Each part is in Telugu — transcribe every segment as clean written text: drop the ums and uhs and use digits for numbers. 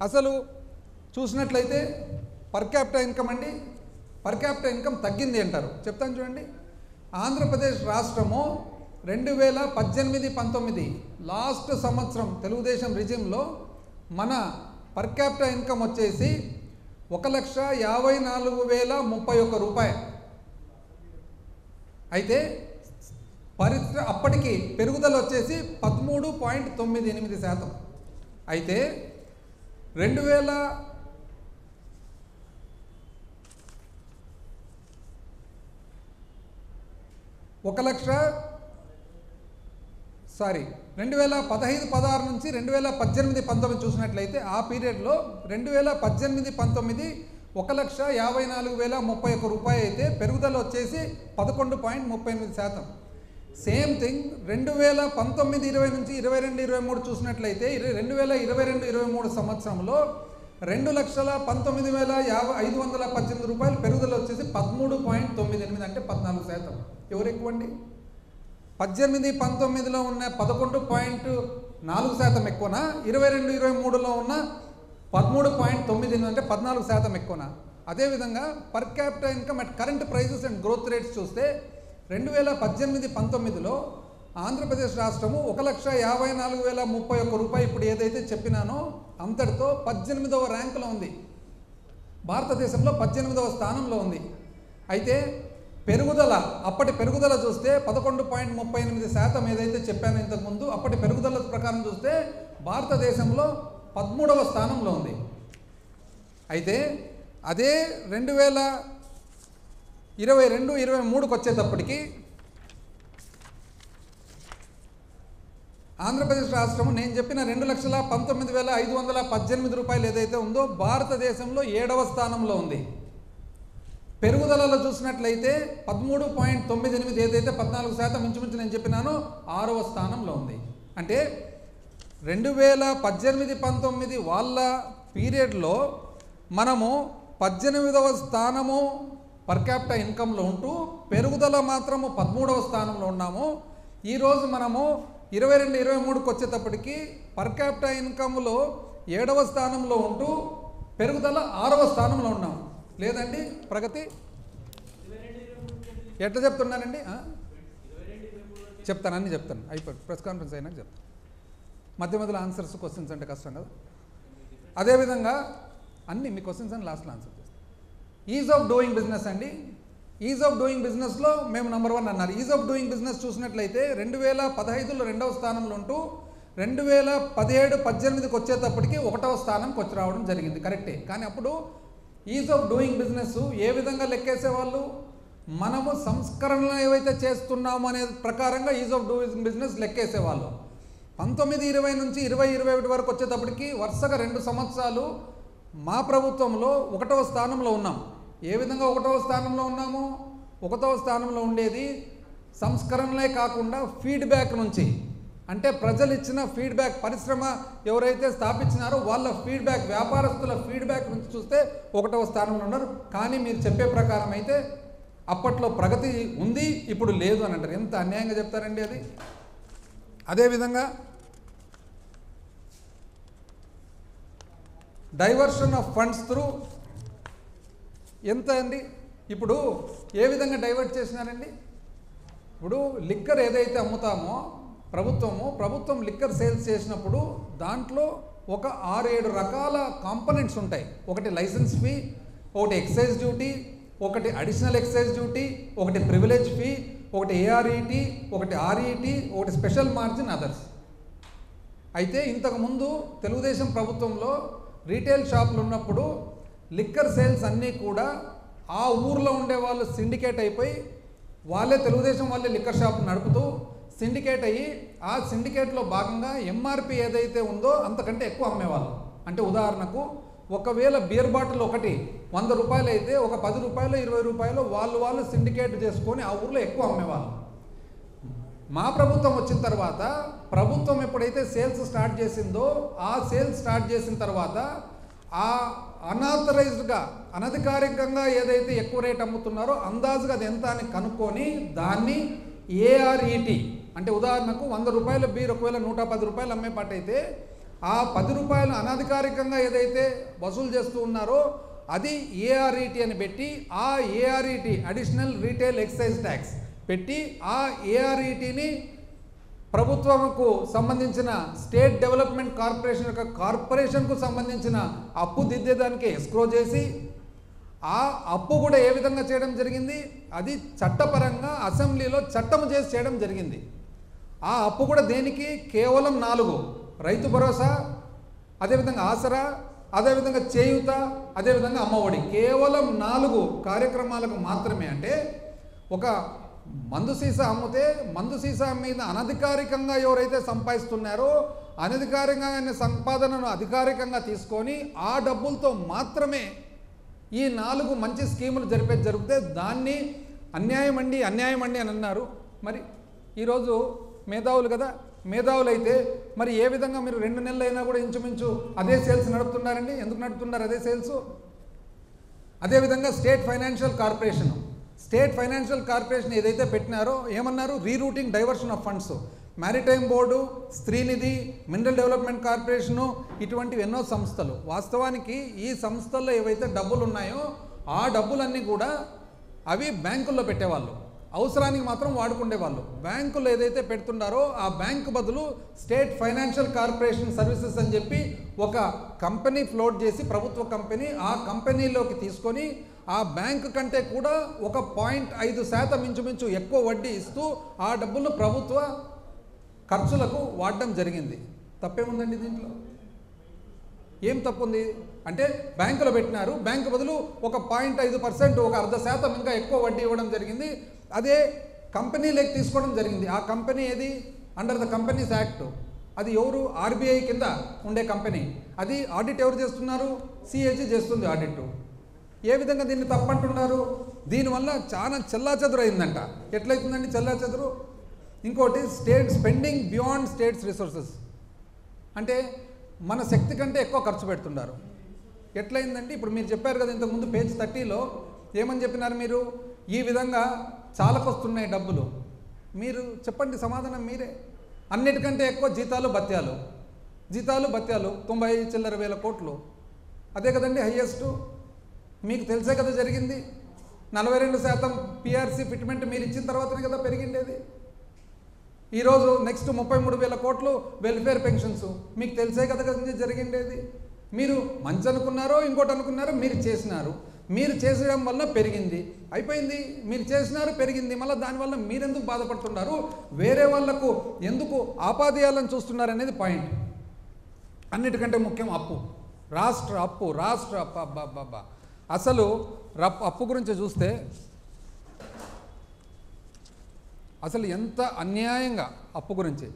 అసలు చూసినట్లయితే పర్ క్యాపిటల్ ఇన్కమ్ అండి, పర్ క్యాపిటల్ ఇన్కమ్ తగ్గింది అంటారు. చెప్తాను చూడండి. ఆంధ్రప్రదేశ్ రాష్ట్రము 2018-19 లాస్ట్ సంవత్సరం తెలుగుదేశం రిజిమ్లో మన పర్ క్యాపిటల్ ఇన్కమ్ వచ్చేసి 1,54,031 రూపాయలు. అయితే అప్పటికి పెరుగుదల వచ్చేసి 13.98%. అయితే 2015-16 నుంచి 2018-19 చూసినట్లయితే ఆ పీరియడ్లో 2018-19 1,54,031 రూపాయలు అయితే పెరుగుదల వచ్చేసి 11.38%. సేమ్ థింగ్ 2019-20 నుంచి 22-23 చూసినట్లయితే 2022-23 సంవత్సరంలో 2,19,518 రూపాయలు పెరుగుదల వచ్చేసి 13.98 అంటే 14%. ఎవరు ఎక్కువ అండి? 18-19లో ఉన్న 11.4% ఎక్కువనా, 22-23లో ఉన్న 13.98 అంటే 14% ఎక్కువనా? అదేవిధంగా per capital income at current prices and growth rates చూస్తే 2018-19లో ఆంధ్రప్రదేశ్ రాష్ట్రము 1,54,031 రూపాయలు ఇప్పుడు ఏదైతే చెప్పినానో అంతటితో 18వ ర్యాంకులో ఉంది. భారతదేశంలో 18వ స్థానంలో ఉంది. అయితే పెరుగుదల, అప్పటి పెరుగుదల చూస్తే 11.38% ఏదైతే చెప్పానో ఇంతకుముందు, అప్పటి పెరుగుదల ప్రకారం చూస్తే భారతదేశంలో 13వ స్థానంలో ఉంది. అయితే అదే 2022-23కి వచ్చేటప్పటికి ఆంధ్రప్రదేశ్ రాష్ట్రము నేను చెప్పిన 2,19,518 రూపాయలు ఏదైతే ఉందో భారతదేశంలో 7వ స్థానంలో ఉంది. పెరుగుదలలో చూసినట్లయితే 13.98 ఏదైతే 14% ఇంచుమించు నేను చెప్పినానో 6వ స్థానంలో ఉంది. అంటే 2018-19 వాళ్ళ పీరియడ్లో మనము 18వ స్థానము పర్ క్యాపిటల్ ఇన్కంలో ఉంటూ పెరుగుదల మాత్రము 13వ స్థానంలో ఉన్నాము. ఈరోజు మనము 22-23కి వచ్చేటప్పటికి పర్ క్యాపిటల్ ఇన్కంలో 7వ స్థానంలో ఉంటూ పెరుగుదల 6వ స్థానంలో ఉన్నాము. లేదండి ప్రగతి ఎట్లా చెప్తున్నానండి? చెప్తాను, అన్నీ చెప్తాను. అయిపోయి ప్రెస్ కాన్ఫరెన్స్ అయినాక చెప్తాను. మధ్యలో ఆన్సర్స్ క్వశ్చన్స్ అంటే కష్టం కదా. అదేవిధంగా అన్నీ మీ క్వశ్చన్స్ అని లాస్ట్లో ఆన్సర్ చేస్తాను. ఈజ్ ఆఫ్ డూయింగ్ బిజినెస్ అండి. ఈజ్ ఆఫ్ డూయింగ్ బిజినెస్లో మేము నెంబర్ 1 అన్నారు. ఈజ్ ఆఫ్ డూయింగ్ బిజినెస్ చూసినట్లయితే 2015లో 2వ స్థానంలో ఉంటూ 2017-18కి వచ్చేటప్పటికి 1వ స్థానంకి వచ్చి రావడం జరిగింది. కరెక్టే. కానీ అప్పుడు ఈజ్ ఆఫ్ డూయింగ్ బిజినెస్ ఏ విధంగా లెక్కేసేవాళ్ళు? మనము సంస్కరణలు ఏవైతే చేస్తున్నాము అనే ప్రకారంగా ఈజ్ ఆఫ్ డూయింగ్ బిజినెస్ లెక్కేసేవాళ్ళు. 19-20 నుంచి 20-21 వరకు వచ్చేటప్పటికి వరుసగా 2 సంవత్సరాలు మా ప్రభుత్వంలో 1వ స్థానంలో ఉన్నాం. ఏ విధంగా 1వ స్థానంలో ఉన్నాము? 1వ స్థానంలో ఉండేది సంస్కరణలే కాకుండా ఫీడ్బ్యాక్ నుంచి, అంటే ప్రజలు ఇచ్చిన ఫీడ్బ్యాక్, పరిశ్రమ ఎవరైతే స్థాపించినారో వాళ్ళ ఫీడ్బ్యాక్, వ్యాపారస్తుల ఫీడ్బ్యాక్ నుంచి చూస్తే 1వ స్థానంలో ఉన్నారు. కానీ మీరు చెప్పే ప్రకారం అయితే అప్పట్లో ప్రగతి ఉంది, ఇప్పుడు లేదు అని అంటారు. ఎంత అన్యాయంగా చెప్తారండి అది. అదేవిధంగా డైవర్షన్ ఆఫ్ ఫండ్స్ త్రూ ఎంత అండి? ఇప్పుడు ఏ విధంగా డైవర్ట్ చేసినారండి? ఇప్పుడు లిక్కర్ ఏదైతే అమ్ముతామో ప్రభుత్వం లిక్కర్ సేల్స్ చేసినప్పుడు దాంట్లో ఒక 6-7 రకాల కాంపోనెంట్స్ ఉంటాయి. ఒకటి లైసెన్స్ ఫీ, ఒకటి ఎక్సైజ్ డ్యూటీ, ఒకటి అడిషనల్ ఎక్సైజ్ డ్యూటీ, ఒకటి ప్రివిలేజ్ ఫీ, ఒకటి ఏఆర్ఈటీ, ఒకటి ఆర్ఈటీ, ఒకటి స్పెషల్ మార్జిన్, అదర్స్. అయితే ఇంతకుముందు తెలుగుదేశం ప్రభుత్వంలో రీటైల్ షాపులు ఉన్నప్పుడు లిక్కర్ సేల్స్ అన్నీ కూడా ఆ ఊర్లో ఉండే వాళ్ళు సిండికేట్ అయిపోయి వాళ్ళే తెలుగుదేశం వాళ్ళే లిక్కర్ షాప్ నడుపుతూ సిండికేట్ అయ్యి ఆ సిండికేట్లో భాగంగా ఎంఆర్పి ఏదైతే ఉందో అంతకంటే ఎక్కువ అమ్మేవాళ్ళు. అంటే ఉదాహరణకు ఒకవేళ బీర్ బాటిల్ ఒకటి 100 రూపాయలు అయితే ఒక 10 రూపాయలు 20 రూపాయలు వాళ్ళు సిండికేట్ చేసుకొని ఆ ఊర్లో ఎక్కువ అమ్మేవాళ్ళు. మా ప్రభుత్వం వచ్చిన తర్వాత ప్రభుత్వం ఎప్పుడైతే సేల్స్ స్టార్ట్ చేసిందో ఆ సేల్స్ స్టార్ట్ చేసిన తర్వాత ఆ అన్ఆథరైజ్డ్గా అనధికారికంగా ఏదైతే ఎక్కువ రేట్ అమ్ముతున్నారో అందాజుగా అది ఎంత అని కనుక్కొని దాన్ని ఏఆర్ఈటీ, అంటే ఉదాహరణకు 100 రూపాయల బీర్ ఒకవేళ 110 రూపాయలు అమ్మేపాటైతే ఆ 10 రూపాయలు అనధికారికంగా ఏదైతే వసూలు చేస్తూ ఉన్నారో అది ఏఆర్ఈటీ అని పెట్టి, ఆ ఏఆర్ఈటీ అడిషనల్ రీటైల్ ఎక్సైజ్ ట్యాక్స్ పెట్టి, ఆ ఏఆర్ఈటీని ప్రభుత్వంకు సంబంధించిన స్టేట్ డెవలప్మెంట్ కార్పొరేషన్ యొక్క కార్పొరేషన్కు సంబంధించిన అప్పు దిద్దేదానికి ఎస్క్రో చేసి, ఆ అప్పు కూడా ఏ విధంగా చేయడం జరిగింది, అది చట్టపరంగా అసెంబ్లీలో చట్టము చేసి చేయడం జరిగింది. ఆ అప్పు కూడా దేనికి, కేవలం 4 రైతు భరోసా, అదేవిధంగా ఆసరా, అదేవిధంగా చేయూత, అదేవిధంగా అమ్మఒడి, కేవలం 4 కార్యక్రమాలకు మాత్రమే. అంటే ఒక మందు సీసా అమ్మితే మందు సీసా మీద అనధికారికంగా ఎవరైతే సంపాదిస్తున్నారో అనధికారికంగా సంపాదనను అధికారికంగా తీసుకొని ఆ డబ్బులతో మాత్రమే ఈ 4 మంచి స్కీములు జరిగితే దాన్ని అన్యాయం అండి అని అన్నారు. మరి ఈరోజు మేధావులు కదా, మేధావులు అయితే మరి ఏ విధంగా మీరు 2 నెలలు అయినా కూడా ఇంచుమించు అదే సేల్స్ నడుపుతున్నారండి? ఎందుకు నడుపుతున్నారు అదే సేల్స్? అదేవిధంగా స్టేట్ ఫైనాన్షియల్ కార్పొరేషన్ ఏదైతే పెట్టినారో ఏమన్నారు, rerouting diversion of funds. Maritime board, Streenidhi, mineral development corporation, ఇటువంటివి ఎన్నో సంస్థలు. వాస్తవానికి ఈ సంస్థల్లో ఏవైతే డబ్బులు ఉన్నాయో ఆ డబ్బులన్నీ కూడా అవి బ్యాంకుల్లో పెట్టేవాళ్ళు, అవసరానికి మాత్రం వాడుకునేవాళ్ళు. బ్యాంకులు ఏదైతే పెడుతున్నారో ఆ బ్యాంకు బదులు స్టేట్ ఫైనాన్షియల్ కార్పొరేషన్ సర్వీసెస్ అని చెప్పి ఒక కంపెనీ ఫ్లోట్ చేసి, ప్రభుత్వ కంపెనీ, ఆ కంపెనీలోకి తీసుకొని ఆ బ్యాంకు కంటే కూడా 1.5% ఇంచుమించు ఎక్కువ వడ్డీ ఇస్తూ ఆ డబ్బులు ప్రభుత్వ ఖర్చులకు వాడడం జరిగింది. తప్పేముందండి దీంట్లో? ఏం తప్పుంది అంటే బ్యాంకులో పెట్టినారు, బ్యాంకు బదులు 1.5%, 0.5% ఇంకా ఎక్కువ వడ్డీ ఇవ్వడం జరిగింది. అదే కంపెనీలోకి తీసుకోవడం జరిగింది. ఆ కంపెనీ ఏది? Under the companies act. అది ఎవరు? ఆర్బీఐ కింద ఉండే కంపెనీ. అది ఆడిట్ ఎవరు చేస్తున్నారు? సిఏజీ చేస్తుంది ఆడిట్. ఏ విధంగా దీన్ని తప్పంటున్నారు? దీనివల్ల చాలా చెల్లాచెదురు అయిందంట. ఎట్లయితుందండి చెల్లాచెదురు? ఇంకోటి, state spending beyond states resources, అంటే మన శక్తి కంటే ఎక్కువ ఖర్చు పెడుతున్నారు. ఎట్లయిందండి? ఇప్పుడు మీరు చెప్పారు కదా ఇంతకుముందు పేజ్ 30లో ఏమని చెప్పినారు మీరు? ఈ విధంగా చాలకొస్తున్నాయి డబ్బులు. మీరు చెప్పండి సమాధానం మీరే. అన్నిటికంటే ఎక్కువ జీతాలు భత్యాలు 90 చిల్లర వేల కోట్లు. అదే కదండి హయ్యెస్ట్. మీకు తెలిసే కదా జరిగింది. 42% పిఆర్సీ ఫిట్మెంట్ మీరు ఇచ్చిన తర్వాతనే కదా పెరిగిండేది. ఈరోజు నెక్స్ట్ 33,000 కోట్లు వెల్ఫేర్ పెన్షన్స్, మీకు తెలిసే కదా జరిగిండేది. మీరు మంచి అనుకున్నారో ఇంకోటి అనుకున్నారో మీరు చేసినారు. మీరు చేసడం వల్ల పెరిగింది, అయిపోయింది. మీరు చేసినారు, పెరిగింది. మళ్ళీ దానివల్ల మీరెందుకు బాధపడుతున్నారు? వేరే వాళ్లకు ఎందుకు ఆపాదయాలను చూస్తున్నారు అనేది పాయింట్. అన్నిటికంటే ముఖ్యం అప్పు, రాష్ట్ర అప్పు. అసలు అప్పు గురించి చూస్తే అసలు ఎంత అన్యాయంగా అప్పు గురించి,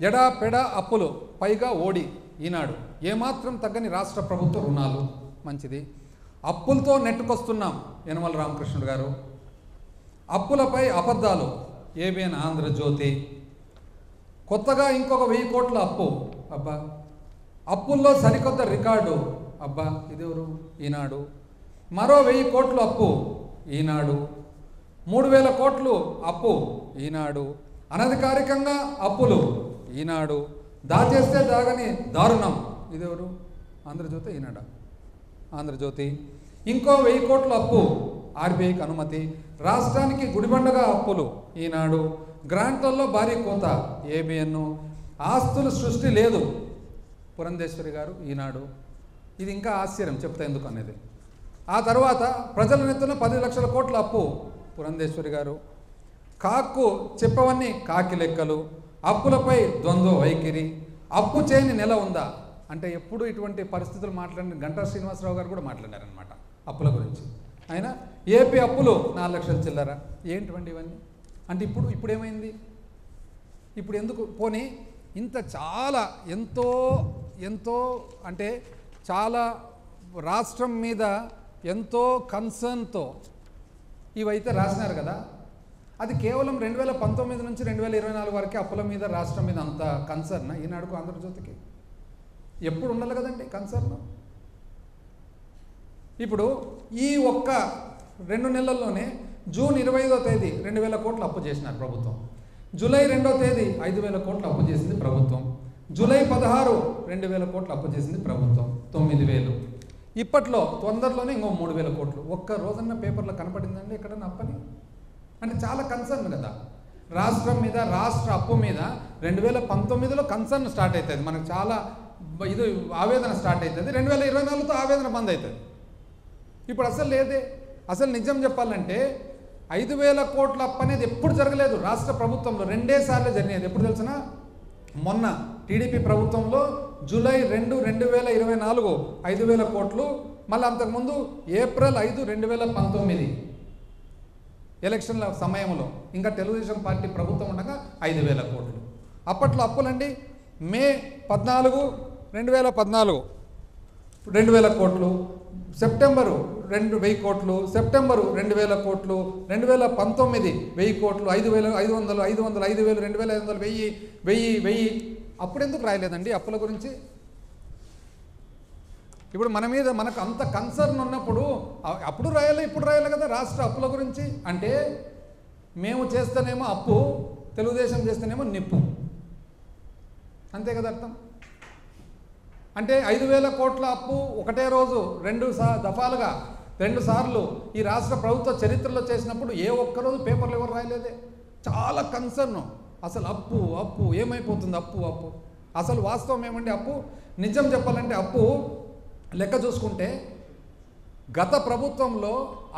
ఎడాపెడ అప్పులు, పైగా ఓడి ఈనాడు, ఏమాత్రం తగ్గని రాష్ట్ర ప్రభుత్వ రుణాలు. మంచిది. అప్పులతో నెట్టుకొస్తున్నాం యనమల రామకృష్ణుడు గారు. అప్పులపై అబద్ధాలు, ఏబిఎన్ ఆంధ్రజ్యోతి. కొత్తగా ఇంకొక 1000 కోట్ల అప్పు, అబ్బా. అప్పుల్లో సరికొత్త రికార్డు, అబ్బా. ఇదెవరు? ఈనాడు. మరో 1000 కోట్లు అప్పు, ఈనాడు. 3,000 కోట్లు అప్పు, ఈనాడు. అనధికారికంగా అప్పులు, ఈనాడు. దాచేస్తే దాగని దారుణం, ఇదెవరు? ఆంధ్రజ్యోతి, ఈనాడు. ఆంధ్రజ్యోతి. ఇంకో 1000 కోట్ల అప్పు, ఆర్బీఐకి అనుమతి. రాష్ట్రానికి గుడిబండగా అప్పులు, ఈనాడు. గ్రాంట్లలో భారీ కోత, ఏబిఎన్. ఆస్తుల సృష్టి లేదు, పురంధేశ్వరి గారు, ఈనాడు. ఇది ఇంకా ఆశ్చర్యం చెప్తా ఎందుకు అనేది. ఆ తర్వాత ప్రజల నెత్తున 10 లక్షల కోట్ల అప్పు, పురంధేశ్వరి గారు. కాక్కు చెప్పవన్నీ కాకి లెక్కలు, అప్పులపై ద్వంద్వ వైఖరి. అప్పు చేయని నెల ఉందా అంటే ఎప్పుడు ఇటువంటి పరిస్థితులు మాట్లాడిన గంటా శ్రీనివాసరావు గారు కూడా మాట్లాడారనమాట అప్పుల గురించి. ఆయన ఏపీ అప్పులు 4 లక్షల చిల్లర. ఏంటివండి ఇవన్నీ? అంటే ఇప్పుడు ఏమైంది? ఇప్పుడు ఎందుకు? పోనీ ఇంత చాలా ఎంతో అంటే చాలా రాష్ట్రం మీద ఎంతో కన్సర్న్తో ఇవైతే రాసినారు కదా, అది కేవలం 2019 నుంచి 2024 వరకే అప్పుల మీద రాష్ట్రం మీద అంత కన్సర్న్ ఈనాడుకు ఆంధ్రజ్యోతికి ఎప్పుడు ఉండాలి కదండి కన్సర్న్. ఇప్పుడు ఈ ఒక్క 2 నెలల్లోనే జూన్ 25వ తేదీ 2,000 కోట్లు అప్పు చేసినారు ప్రభుత్వం. జూలై 2వ తేదీ 5,000 కోట్లు అప్పు చేసింది ప్రభుత్వం. జూలై 16 2,000 కోట్లు అప్పు చేసింది ప్రభుత్వం, 9,000. ఇప్పట్లో తొందరలోనే ఇంకో 3,000 కోట్లు. ఒక్క రోజన్న పేపర్లో కనపడిందండి ఎక్కడన్నా అప్పని? అంటే చాలా కన్సర్న్ కదా రాష్ట్రం మీద, రాష్ట్ర అప్పు మీద. 2019లో కన్సర్న్ స్టార్ట్ అవుతుంది, మనకు చాలా ఇది ఆవేదన స్టార్ట్ అవుతుంది. 2024తో ఆవేదన బంద్ అవుతుంది. ఇప్పుడు అసలు లేదే. అసలు నిజం చెప్పాలంటే 5,000 కోట్ల అప్పు అనేది ఎప్పుడు జరగలేదు రాష్ట్ర ప్రభుత్వంలో, 2 సార్లు జరిగేది. ఎప్పుడు తెలిసిన? మొన్న టీడీపీ ప్రభుత్వంలో జూలై 2, 2024 5,000 కోట్లు. మళ్ళీ అంతకుముందు ఏప్రిల్ 5, 2019 ఎలక్షన్ల సమయంలో ఇంకా తెలుగుదేశం పార్టీ ప్రభుత్వం ఉండగా 5,000 కోట్లు. అప్పట్లో అప్పులండి మే 14, 2014 2,000 కోట్లు, సెప్టెంబరు 2,000 కోట్లు, సెప్టెంబరు 2,000 కోట్లు, 2019 1,000 కోట్లు, 5,000, 500, 500, 5,000, 2,500, 1,000. అప్పుడెందుకు రాయలేదండి అప్పుల గురించి? ఇప్పుడు మన మీద మనకు అంత కన్సర్న్ ఉన్నప్పుడు అప్పుడు రాయాలి, ఇప్పుడు రాయాలి కదా రాష్ట్ర అప్పుల గురించి. అంటే మేము చేస్తేనేమో అప్పు, తెలుగుదేశం చేస్తేనేమో నిప్పు, అంతే కదా అర్థం. అంటే 5,000 కోట్ల అప్పు ఒకటే రోజు 2 దఫాలుగా 2 సార్లు ఈ రాష్ట్ర ప్రభుత్వ చరిత్రలో చేసినప్పుడు ఏ ఒక్కరోజు పేపర్లు ఎవరు రాయలేదే. చాలా కన్సర్న్. అసలు అప్పు అప్పు ఏమైపోతుంది, అప్పు అప్పు. అసలు వాస్తవం ఏమండి అప్పు? నిజం చెప్పాలంటే అప్పు లెక్క చూసుకుంటే గత ప్రభుత్వంలో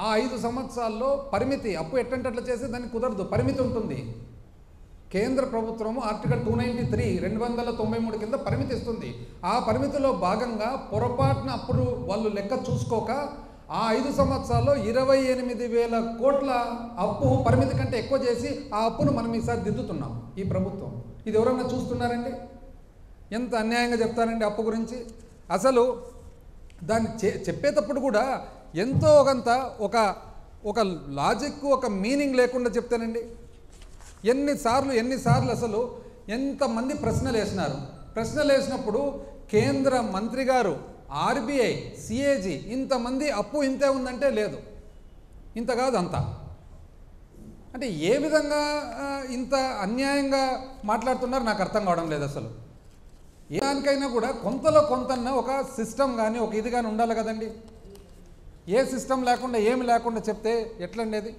ఆ 5 సంవత్సరాల్లో పరిమితి, అప్పు ఎట్టంటే చేసి దానికి కుదరదు, పరిమితి ఉంటుంది. కేంద్ర ప్రభుత్వము ఆర్టికల్ 293 293 కింద పరిమితి ఇస్తుంది. ఆ పరిమితిలో భాగంగా పొరపాటున అప్పుడు వాళ్ళు లెక్క చూసుకోక ఆ 5 సంవత్సరాల్లో 28,000 కోట్ల అప్పు పరిమితి కంటే ఎక్కువ చేసి ఆ అప్పును మనం ఈసారి దిద్దుతున్నాం ఈ ప్రభుత్వం. ఇది ఎవరన్నా చూస్తున్నారండి? ఎంత అన్యాయంగా చెప్తారండి అప్పు గురించి. అసలు దాన్ని చెప్పేటప్పుడు కూడా ఎంతో కొంత ఒక లాజిక్, ఒక మీనింగ్ లేకుండా చెప్తానండి. ఎన్నిసార్లు అసలు ఎంతమంది ప్రశ్నలు వేసినారు. ప్రశ్నలు వేసినప్పుడు కేంద్ర మంత్రి గారు, ఆర్బీఐ, సిఏజీ ఇంతమంది అప్పు ఇంతే ఉందంటే లేదు, ఇంత కాదు అంత. అంటే ఏ విధంగా ఇంత అన్యాయంగా మాట్లాడుతున్నారు నాకు అర్థం కావడం లేదు అసలు. ఏ దానికైనా కూడా కొంతలో కొంతన్నా ఒక సిస్టమ్ కానీ ఒక ఇది కానీ ఉండాలి కదండి. ఏ సిస్టమ్ లేకుండా ఏమి లేకుండా చెప్తే ఎట్లండి అది?